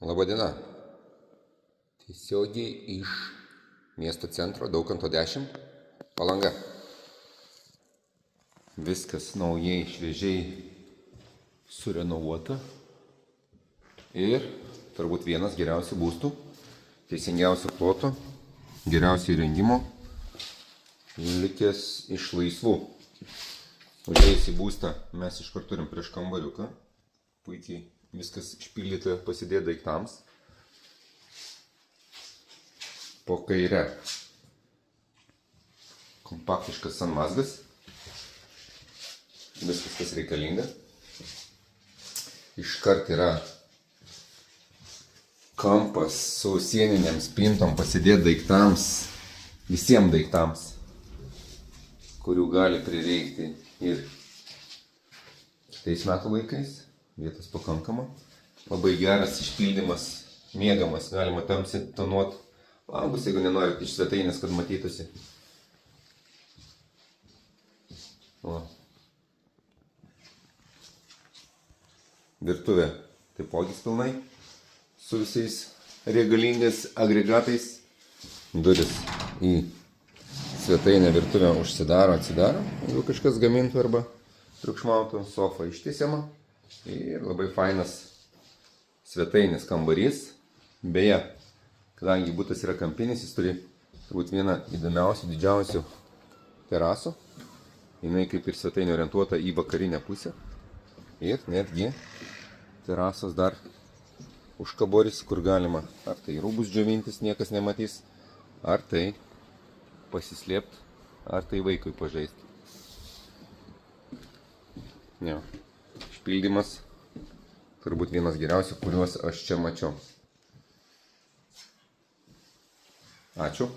Labadiena. Tiesiogiai iš miesto centro, Daukanto 10, Palanga. Viskas naujai, šviežiai surenovuota. Ir turbūt vienas geriausių būstų, teisingiausio ploto, geriausio įrengimo, likęs iš laisvų. Užėjus į būstą mes iškart turim prieš kambariuką. Puikiai viskas išpildyta, pasidėta daiktams. Po kaire kompaktiškas sanmazgas. Viskas, kas reikalinga. Iškart yra kampas su sieninėm spintom pasidėti daiktams, visiems daiktams, kurių gali prireikti ir kitais metų laikais. Vietos pakankama. Labai geras išpildymas, mėgamas, galima tamsiai tonuoti langus, jeigu nenorit iš svetainės, kad matytųsi. O. Virtuvė taipogi pilnai, su visais regalingais agregatais. Duris į svetainę virtuvę užsidaro, atsidaro, jeigu kažkas gamintų arba triukšmautų. Sofa ištiesiama ir labai fainas svetainės kambarys. Beje, kadangi butas yra kampinis, jis turi turbūt vieną įdomiausių, didžiausių terasų. Jinai kaip ir svetainė orientuota į vakarinę pusę. Ir netgi terasos dar užkaboris, kur galima ar tai rūbus džiovintis, niekas nematys, ar tai pasislėpti, ar tai vaikui pažaisti. Jo. Išpildymas turbūt vienas geriausių, kuriuos aš čia mačiau. Ačiū.